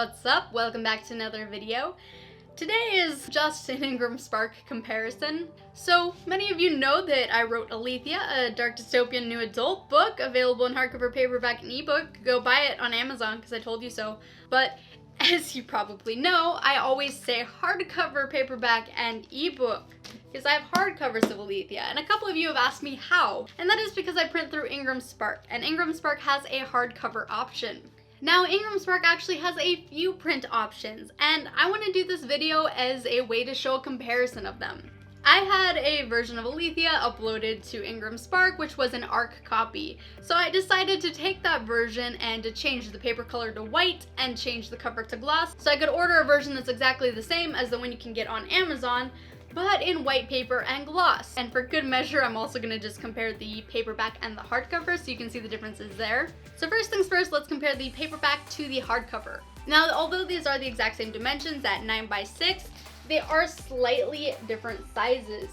What's up? Welcome back to another video. Today is just an Ingramspark comparison. So many of you know that I wrote Aletheia, a dark dystopian new adult book available in hardcover, paperback, and ebook. Go buy it on Amazon because I told you so. But as you probably know, I always say hardcover, paperback, and ebook because I have hardcovers of Aletheia, and a couple of you have asked me how. And that is because I print through Ingramspark, and Ingramspark has a hardcover option. Now, Ingramspark actually has a few print options, and I want to do this video as a way to show a comparison of them. I had a version of Aletheia uploaded to Ingramspark, which was an ARC copy. So I decided to take that version and to change the paper color to white and change the cover to gloss, so I could order a version that's exactly the same as the one you can get on Amazon, but in white paper and gloss. And for good measure, I'm also gonna just compare the paperback and the hardcover so you can see the differences there. So first things first, let's compare the paperback to the hardcover. Now, although these are the exact same dimensions at 9x6, they are slightly different sizes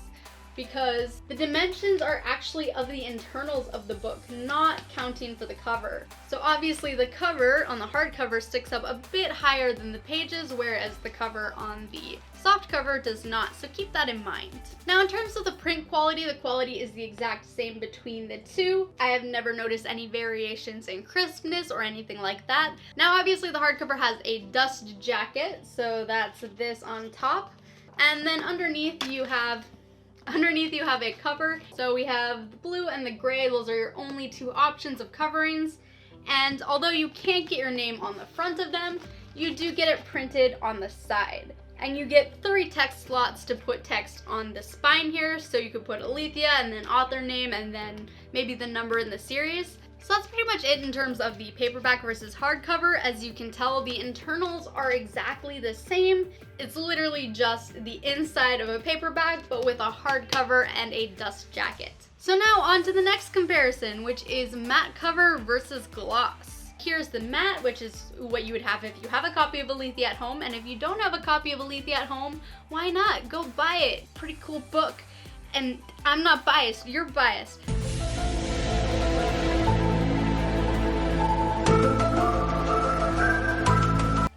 because the dimensions are actually of the internals of the book, not counting for the cover. So obviously the cover on the hardcover sticks up a bit higher than the pages, whereas the cover on the softcover does not, so keep that in mind. Now, in terms of the print quality, the quality is the exact same between the two. I have never noticed any variations in crispness or anything like that. Now, obviously the hardcover has a dust jacket, so that's this on top. And then underneath you have a cover. So we have the blue and the gray. Those are your only two options of coverings. And although you can't get your name on the front of them, you do get it printed on the side. And you get 3 text slots to put text on the spine here. So you could put Aletheia and then author name and then maybe the number in the series. So that's pretty much it in terms of the paperback versus hardcover. As you can tell, the internals are exactly the same. It's literally just the inside of a paperback, but with a hardcover and a dust jacket. So now on to the next comparison, which is matte cover versus gloss. Here's the matte, which is what you would have if you have a copy of Aletheia at home. And if you don't have a copy of Aletheia at home, why not? Go buy it. Pretty cool book. And I'm not biased, you're biased.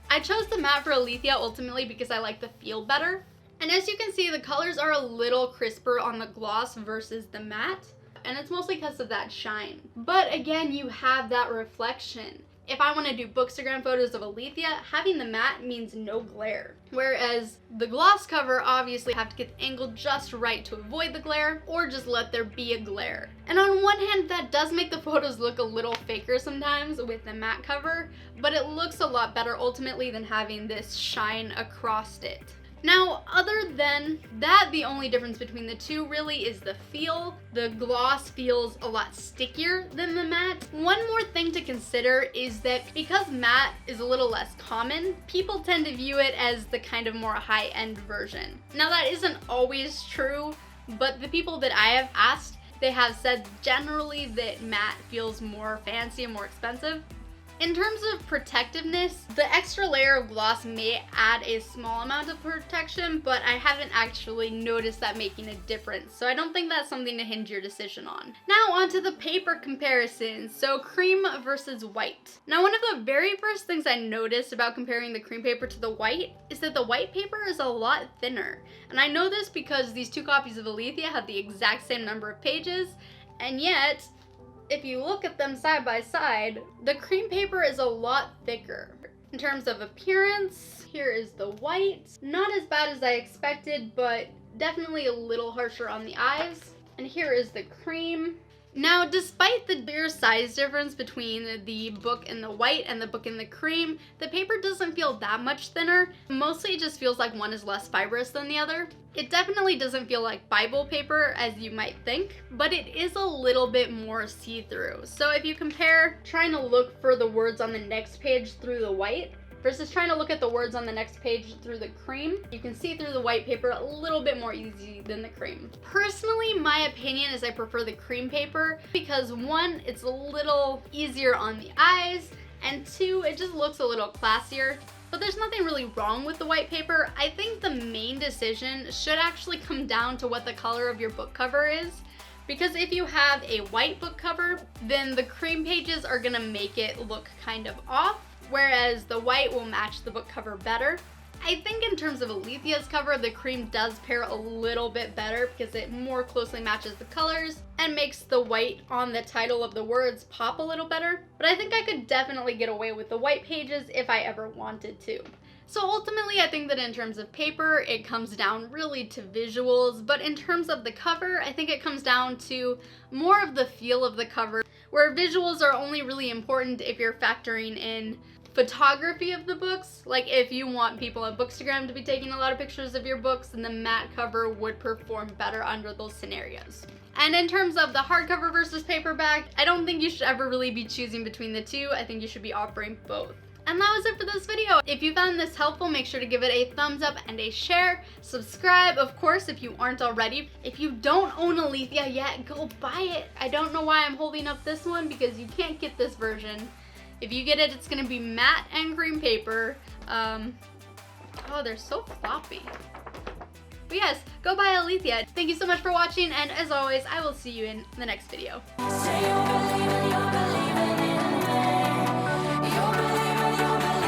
I chose the matte for Aletheia ultimately because I like the feel better. And as you can see, the colors are a little crisper on the gloss versus the matte. And it's mostly because of that shine. But again, you have that reflection. If I want to do bookstagram photos of Aletheia, having the matte means no glare. Whereas the gloss cover, obviously have to get the angle just right to avoid the glare, or just let there be a glare. And on one hand, that does make the photos look a little faker sometimes with the matte cover, but it looks a lot better ultimately than having this shine across it. Now, other than that, the only difference between the two really is the feel. The gloss feels a lot stickier than the matte. One more thing to consider is that because matte is a little less common, people tend to view it as the kind of more high-end version. Now, that isn't always true, but the people that I have asked, they have said generally that matte feels more fancy and more expensive. In terms of protectiveness, the extra layer of gloss may add a small amount of protection, but I haven't actually noticed that making a difference, so I don't think that's something to hinge your decision on. Now onto the paper comparison, so cream versus white. Now, one of the very first things I noticed about comparing the cream paper to the white is that the white paper is a lot thinner. And I know this because these two copies of Aletheia have the exact same number of pages, and yet, if you look at them side by side, the cream paper is a lot thicker. In terms of appearance, here is the white. Not as bad as I expected, but definitely a little harsher on the eyes. And here is the cream. Now, despite the clear size difference between the book in the white and the book in the cream, the paper doesn't feel that much thinner. Mostly it just feels like one is less fibrous than the other. It definitely doesn't feel like Bible paper as you might think, but it is a little bit more see-through. So if you compare trying to look for the words on the next page through the white versus trying to look at the words on the next page through the cream, you can see through the white paper a little bit more easy than the cream. Personally, my opinion is I prefer the cream paper because 1, it's a little easier on the eyes, and 2, it just looks a little classier. But there's nothing really wrong with the white paper. I think the main decision should actually come down to what the color of your book cover is. Because if you have a white book cover, then the cream pages are gonna make it look kind of off, whereas the white will match the book cover better. I think in terms of Alethea's cover, the cream does pair a little bit better because it more closely matches the colors and makes the white on the title of the words pop a little better. But I think I could definitely get away with the white pages if I ever wanted to. So ultimately, I think that in terms of paper, it comes down really to visuals, but in terms of the cover, I think it comes down to more of the feel of the cover, where visuals are only really important if you're factoring in photography of the books. Like if you want people on Bookstagram to be taking a lot of pictures of your books, then the matte cover would perform better under those scenarios. And in terms of the hardcover versus paperback, I don't think you should ever really be choosing between the two. I think you should be offering both. And that was it for this video. If you found this helpful, make sure to give it a thumbs up and a share. Subscribe, of course, if you aren't already. If you don't own Aletheia yet, go buy it. I don't know why I'm holding up this one because you can't get this version. If you get it, it's gonna be matte and cream paper. Oh, they're so floppy. But yes, go buy Aletheia. Thank you so much for watching, and as always, I will see you in the next video. Say you believe in me. You believe in me.